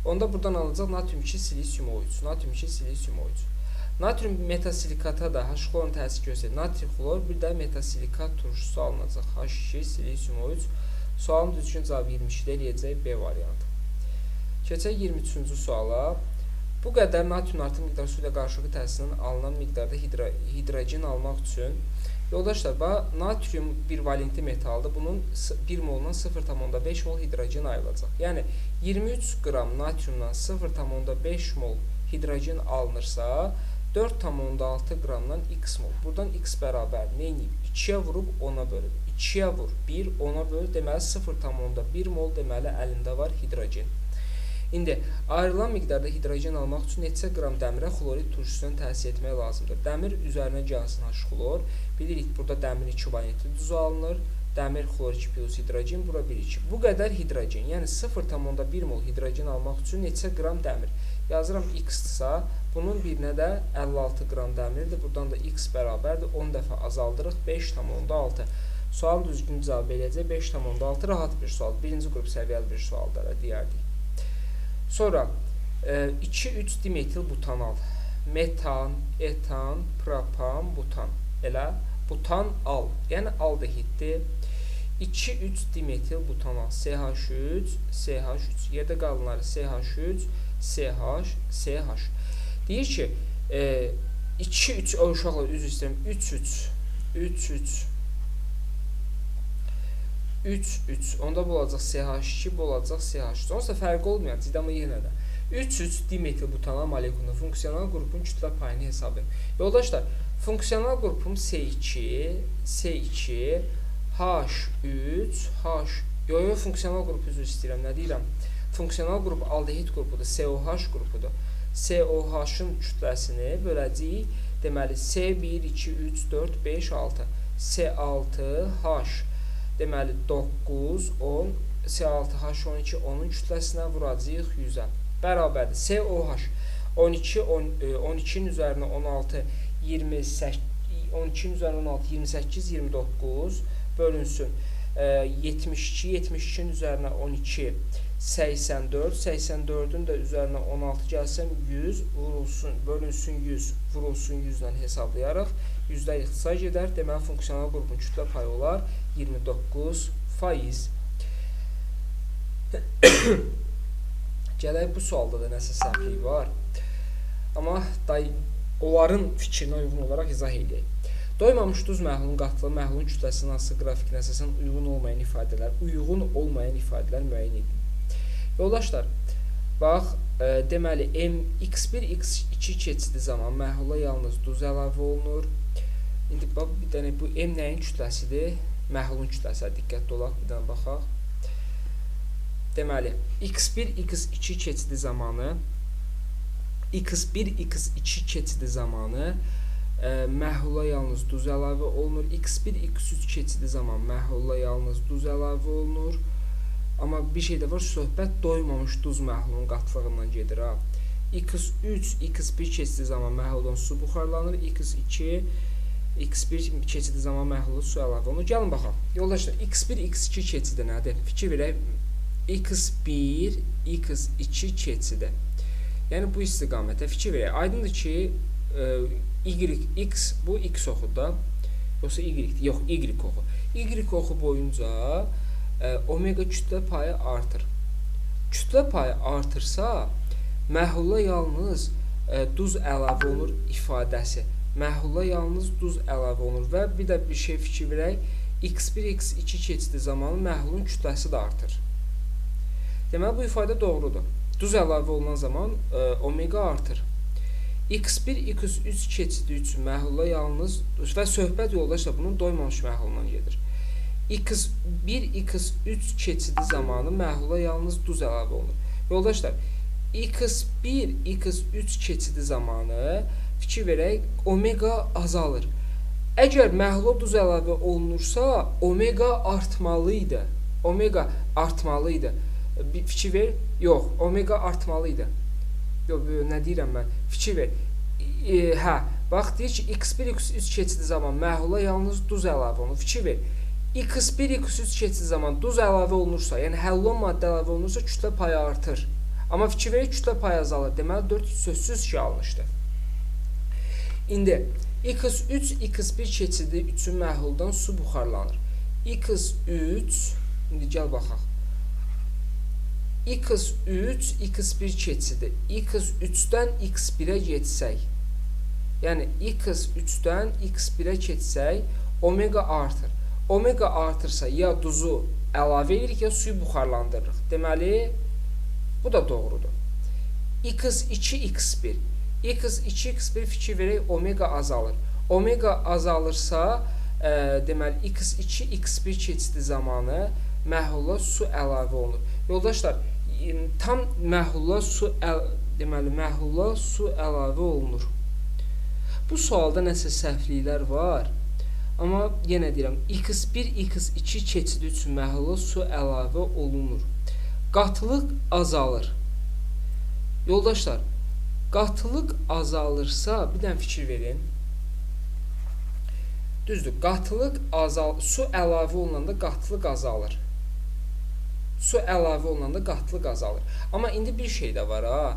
Onda buradan alınacaq natrium 2 silisium O3. Natrium 2 silisium O3. Natrium metasilikata da H-xlorun təsir göstərir. Natrium xlor, bir də metasilikat turşusu alınacaq. H2 silisium O3. Sualın düzgün cavabı 22-də eləyəcək B variantı. Keçək 23-cü suala. Bu qədər natrium artıq miqdarı su ilə qarşılıqlı təsirindən alınan miqdarda hidrogen almaq üçün, yoldaşlar, natrium bir valentli metaldır. Bunun 1 molundan 0,5 mol hidrogen ayrılacaq. Yəni, 23 qram natriumdan 0,5 mol hidrogen alınırsa, 4,6 qramdan x mol. Buradan x bərabər neyini? 2-yə vurub 10-a bölüb. 2-yə vur, 1, 10-a bölüb, deməli 0,1 mol deməli əlində var hidrogen. İndi, ayrılan miqdarda hidrogen almaq üçün neçə qram dəmirə xlorid turşusundan təsir etmək lazımdır. Dəmir üzərinə gəlsin H-xlor. Bilirik, burada dəmir 2 valentli düzü alınır. Dəmir xlor 2 plus hidrogen, bura 1,2. Bu qədər hidrogen, yəni 0,1 mol hidrogen almaq üçün neçə qram dəmir? Yazıram x-dırsa, bunun birinə də 56 qram dəmirdir. Buradan da x bərabərdir. 10 dəfə azaldırıq, 5,6. Sual düzgün cavab eləyəcək, 5,6 rahat bir sual. Birinci qrup səviyyəli bir sualdır, deyərdik. Sonra 2,3 dimetil butanal, metan, etan, propan, butan. Elə butan al, yəni aldehiddir. 2,3 dimetil butanal, CH3, CH3. Yerdə qalanları CH3, CH, CH. Deyir ki, 2,3 uşaqlar üzr istəyirəm, 3,3. Onda bu olacaq CH2, bu olacaq CH3. Onsa fərqi olmayacaq, amma yenə də. 3,3 dimetil butanal molekulunun funksional qrupun kütlə payını hesab edin. Yoldaşlar, funksional qrupum C2, H3, funksional qrupu üzr istəyirəm, nə deyirəm? Funksional qrup aldehid qrupudur, COH qrupudur. COH-ın kütləsini böləcəyik, deməli C1, 2, 3, 4, 5, 6. C6H, deməli 9, 10, C6H12, 10-un kütləsinə vuracağıq 100-ə. Bərabərdir. COH 12-nin üzərinə 16, 28, 12-nin üzərinə 16, 28, 29 bölünsün. 72, 72-nin üzərinə 12, 84, 84-ün də üzərinə 16 gəlsəm 100 vurulsun, bölünsün 100, vurulsun 100-lə hesablayaraq 100-də ixtisar gedər. Deməli, funksional qrupun kütlə payı olar 29%. Gələk, bu sualda da nəsə səhvlik var. Amma onların fikrinə uyğun olaraq izah edək. Doymamış duz məhlulun qatlığı, məhlulun kütləsinin hansı qrafikin əsasən uyğun olmayan ifadələr müəyyən edin. Yoldaşlar, bax, deməli x1, x2 keçidi zaman məhlula yalnız duz əlavə olunur. İndi bax bir dənə bu m nəyin kütləsidir? Məhlulun kütləsinə diqqətli olaq, bir dənə baxaq. Deməli x1, x2 keçidi zamanı x1, x2 keçidi zamanı məhlula yalnız duz əlavə olunur. x1, x3 keçidi zaman məhlula yalnız duz əlavə olunur. Amma bir şey də var, söhbət doymamış duz məhlulunun qatlığından gedir ha. x3, x1 keçidi zaman məhluldan su buxarlanır. x2, x1 keçidi zaman məhlulda su əlavə olunur. Gəlin baxaq. Yoldaşlar, x1, x2 keçidi nədir? Fikir verək. x1, x2 keçidi. Yəni bu istiqamətə fikir verək. Aydındır ki, x bu x oxudur da. Yoxsa y-dir. Yox, y oxu. Y oxu boyunca omega kütlə payı artır. Kütlə payı artırsa, məhlula yalnız duz əlavə olunur ifadəsi. Məhlula yalnız duz əlavə olunur və bir də bir şey fikir verək. x1, x2 keçidi zamanı məhlulun kütləsi də artır. Deməli, bu ifadə doğrudur. Duz əlavə olunan zaman omega artır. x1, x3 keçidi üçün məhlula yalnız və söhbət yoldaşlar bunun doymamış məhlulundan gedir. x1, x3 keçidi zamanı məhlula yalnız duz əlavə olunur. Yoldaşlar, x1, x3 keçidi zamanı fikir verək, omega azalır. Əgər məhlula duz əlavə olunursa, omega artmalıydı. Omega artmalıydı. Bir fikir ver. Yox, omega artmalıydı. Yox, nə deyirəm mən? Fikir ver. Hə, bax deyir ki, x1, x3 keçidi zaman məhlula yalnız duz əlavə olunur. Fikir ver. x1, x3 keçidi zaman duz əlavə olunursa, yəni həll olunan maddə əlavə olunursa, kütlə payı artır. Amma fikir ver, kütlə payı azalır. Deməli, 4 sözsüz ki, alınışdır. İndi x3, x1 keçidi üçün məhluldan su buxarlanır. x3, indi gəl baxaq. x3, x1 keçidi. x3-dən x1-ə getsək, yəni x3-dən x1-ə keçsək, omega artır. Omega artırsa, ya duzu əlavə edirik, ya suyu buxarlandırırıq. Deməli, bu da doğrudur. x2, x1. x2, x1 fikir verək, omega azalır. Omega azalırsa, deməli, x2, x1 keçidi zamanı məhlula su əlavə olunur. Yoldaşlar, tam məhlula su əlavə olunur. Bu sualda nəsə səhvliklər var. Amma yenə deyirəm, x1, x2 keçidi üçün məhlula su əlavə olunur. Qatılıq azalır. Yoldaşlar, qatılıq azalırsa, bir dənə fikir verin. Düzdür, su əlavə olunanda qatılıq azalır. Su əlavə olunanda qatılıq azalır. Amma indi bir şey də var ha.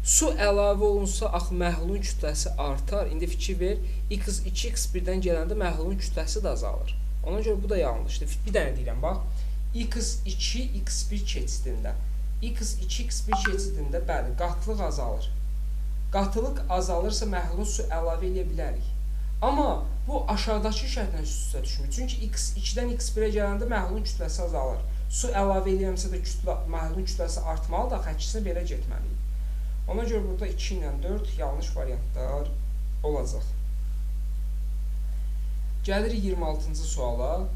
Su əlavə olunsa, axı məhlulun kütləsi artar. İndi fikir ver, x2, x1-dən gələndə məhlulun kütləsi də azalır. Ona görə bu da yanlışdır. Bir dənə deyirəm, bax. x2, x1 keçidində. x2, x1 keçidində, bəli, qatılıq azalır. Qatılıq azalırsa, məhlulun su əlavə edə bilərik. Amma bu aşağıdakı şərtlə üst-üstə düşmür. Çünki x2-dən x1-ə gələndə məhlulun kütləsi azalır. Su əlavə edilməsə də məhlulun kütləsi artmalı da, əksinə belə getməliyik. Ona görə burada 2 ilə 4 yanlış variantlar olacaq. Gəlirik 26-cı suala.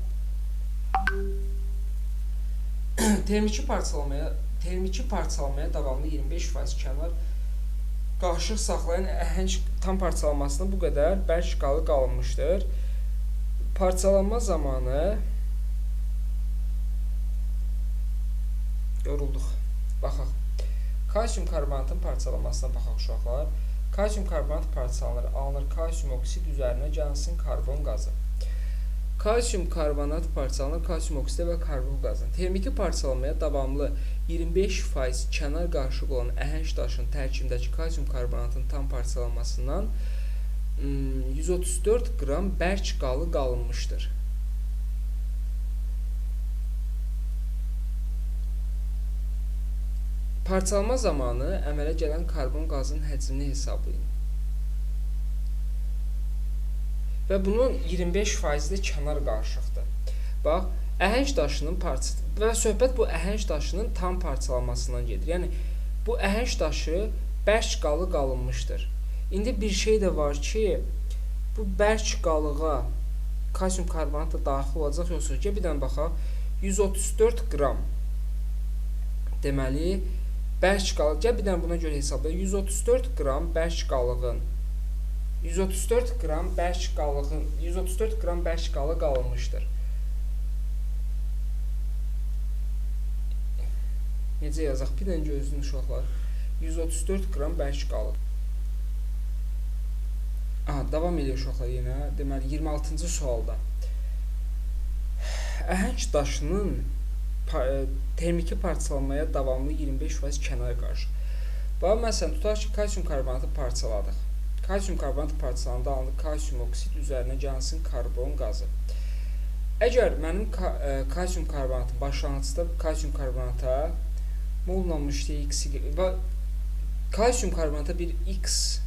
Termiki parçalamaya davamlı 25% kənar qarışıq saxlayan əhəng tam parçalanmasında bu qədər bərk qalı qalınmışdır. Parçalanma zamanı yorulduq. Baxaq. Kalsium karbonatın parçalanmasına baxaq uşaqlar. Kalsium karbonat parçalanır, alınır kalsium oksid üzərinə gəlsin karbon qazı. Kalsium karbonat parçalanır, kalsium oksidi və karbon qazı. Termiki parçalanmaya davamlı 25% kənar qarışıq olan əhəng daşın tərkibindəki kalsium karbonatın tam parçalanmasından 134 qram bərk qalı qalınmışdır. Parçalama zamanı əmələ gələn karbon qazının həcmini hesablayın. Və bunun 25%-də kənar qarışıqdır. Bax, əhəng daşının və söhbət bu əhəng daşının tam parçalanmasından gedir. Yəni, bu əhəng daşı bərk qalı qalınmışdır. İndi bir şey də var ki, bu bərk qalığa kalsium karbonat da daxil olacaq, yoxsa ki, bir dənə baxaq. 134 qram deməli, bərk qalıq. Gəl bir dənə buna görə hesablayaq. 134 qram bərk qalığın 134 qram bərk qalı qalınmışdır. Necə yazaq? Bir dənə gözünü uşaqlar. 134 qram bərk qalıq. Davam edir uşaqlar yenə. Deməli, 26-cı sualda. Əhəng daşının termiki parçalanmaya davamlı 25% kənar qarşı. Bax, məsələn, tutaq ki, kalsium karbonatı parçaladıq. Kalsium karbonatı parçalananda alınır kalsium oksid, üzərinə gəlsin karbon qazı. Əgər mənim kalsium karbonatı başlanğıcda kalsium karbonata mollanmışdı x, kalsium karbonata bir x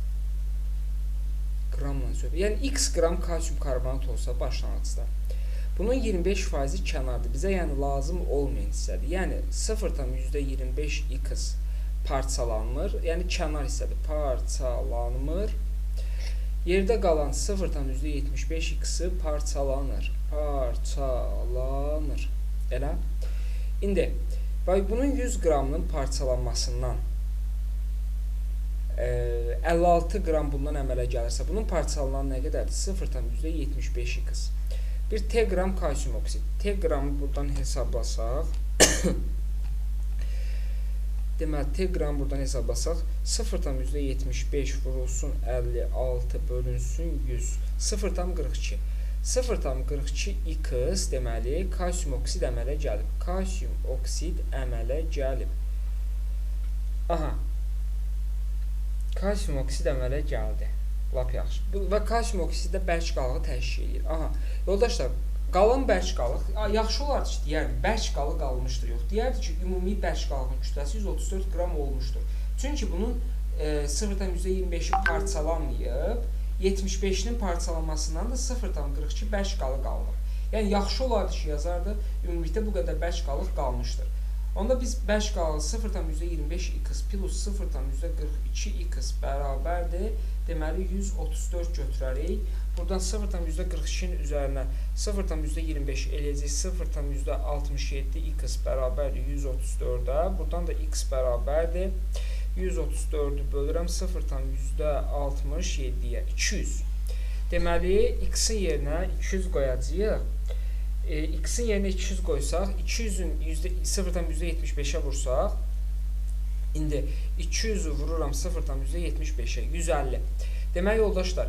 qramla söhbət. Yəni x qram kalsium karbonat olsa başlanğıcda, bunun 25% kənardır. Bizə yəni lazım olmayan hissədir. Yəni 0,25 x parçalanmır. Yəni kənar hissədir. Parçalanmır. Yerdə qalan 0,75 x parçalanır. Parçalanır. Elə? İndi bunun 100 qramının parçalanmasından 56 qram bundan əmələ gəlirsə, bunun parçalanan nə qədərdir? 0,75 x. Bir t qram kalsium oksid. T qramı buradan hesablasaq, deməli, t qramı buradan hesablasaq, 0,75 vurulsun 56 bölünsün 100. 0,42. 0,42 x deməli, kalsium oksid əmələ gəlib. Kalsium oksid əmələ gəlib. Kalsium oksid əmələ gəldi. Lap yaxşı. Və kalsium oksidi də bərk qalığı təşkil edir. Yoldaşlar, qalan bərk qalıq, yaxşı olardı ki, deyərdi, bərk qalıq qalmışdır, yox. Deyərdi ki, ümumi bərk qalığın kütləsi 134 qram olmuşdur. Çünki bunun 0,25-i parçalanmayıb, 75-nin parçalanmasından da 0,42 bərk qalıq qalınır. Yəni, yaxşı olardı ki, yazardı, ümumilikdə bu qədər bərk qalıq qalmışdır. Onda biz bərk qalığı 0,25 x plus 0,42 x bərabərdir. Deməli, 134 götürərik. Buradan 0,42-nin üzərinə 0,25 eləyəcək 0,67 x bərabərdir 134-ə. Buradan da x bərabərdir 134-ü bölürəm 0,67-yə 200. Deməli, x-in yerinə 200 qoyacağıq. X-in yerinə 200 qoysaq, 200-ün 0,75-ə vursaq, indi 200-ü vururam 0,75-ə, 150. Demək, yoldaşlar,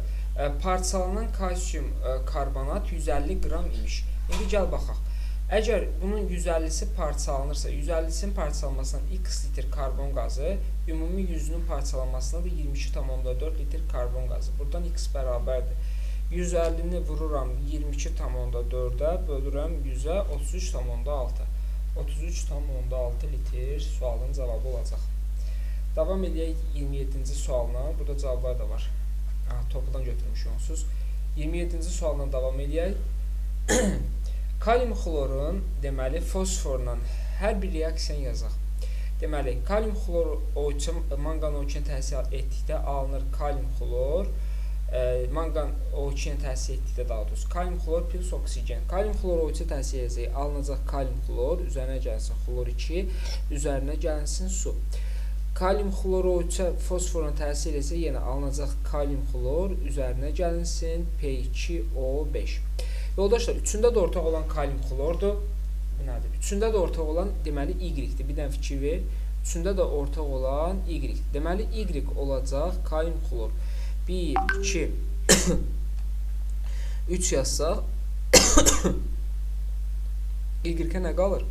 parçalanan kalsium karbonat 150 qram imiş. İndi gəl baxaq. Əgər bunun 150-si parçalanırsa, 150-sinin parçalanmasından x litr karbon qazı, ümumi 100-ünün parçalanmasına da 22,4 litr karbon qazı. Buradan x bərabərdir. 150-ni vururam 22,4-ə, bölürəm 100-ə 33,6. 33,6 litr sualın cavabı olacaq. Davam edək 27-ci sualına. Burada cavablar da var. Topludan götürmüşük onsuz. 27-ci sualına davam edək. Kalium xlorun, deməli, fosforla hər bir reaksiyanı yazaq. Deməli, kalium xlor manqan oksigen təsir etdikdə alınır kalium xlor. Manqan oksigen təsir etdikdə daha doğrusu kalium xlor plus oksigen. Kalium xlor oksigen təsir edəcək. Alınacaq kalium xlor, üzərinə gəlsin xlor 2, üzərinə gəlsin su. Kalium xlor oksigen fosforla təsir edəcək. Yenə alınacaq kalium xlor, üzərinə gəlsin P2O5. Yoldaşlar, üçündə də ortaq olan kalium xlordur. Bu nədir? Üçündə də ortaq olan deməli Y-dir. Bir dənə fikir ver. Üçündə də ortaq olan Y. Deməli Y olacaq kalium xlor. 1, 2, 3 yazsaq Y-ə nə qalır?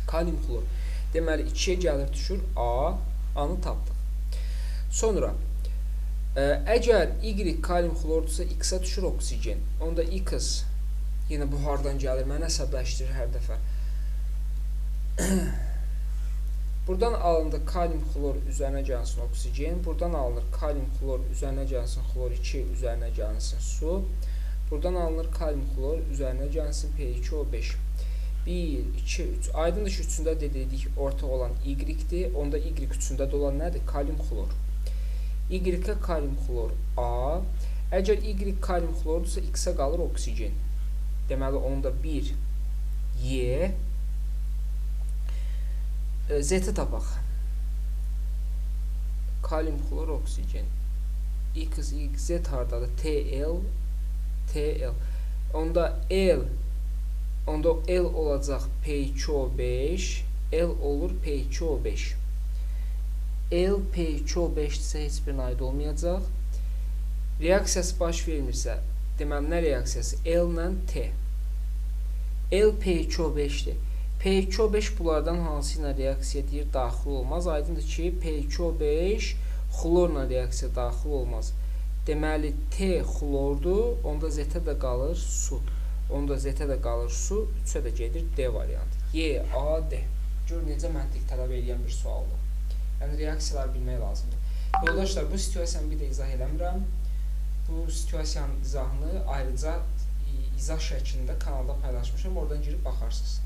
Kalium xlor. Deməli, 2-yə gəlir, düşür A. A-nı tapdıq. Sonra, əgər Y kalium xlordursa, X-ə düşür oksigen. Onda X yenə buhardan gəlir. Mənə əsəbləşdirir hər dəfə. Buradan alındı kalium xlor, üzərinə gəlsin oksigen. Buradan alınır kalium xlor, üzərinə gəlsin xlor 2, üzərinə gəlsin su. Buradan alınır kalium xlor, üzərinə gəlsin P2O5. 1, 2, 3. Aydındır ki, üçündə dedik ortaq olan Y-dir. Onda Y üçündə də olan nədir? Kalium xlor. Y-ə kalium xlor A. Əgər Y kalium xlordursa, X-ə qalır oksigen. Deməli, onda 1 Y. Z-ə tapaq. Kalium xlor oksigen. X, Z hardadır? TL. Onda L olacaq P2O5. L olur P2O5. L P2O5-dirsə heç birinin aid olmayacaq. Reaksiyası baş vermirsə, deməli, nə reaksiyası? L ilə T. L P2O5-dir. P2O5 bunlardan hansı ilə reaksiya deyir, daxil olmaz. Aydındır ki, P2O5 xlorla reaksiya daxil olmaz. Deməli, T xlordur, onda Z-ə də qalır su. Onda Z-ə də qalır su, 3-ə də gedir D variantı. Y, A, D. Gör, necə məntiq tələb edən bir sualdır. Yəni, reaksiyaları bilmək lazımdır. Yoldaşlar, bu situasiyanı bir də izah eləmirəm. Bu situasiyanın izahını ayrıca izah şəklində kanalda paylaşmışam. Oradan girib baxarsınız.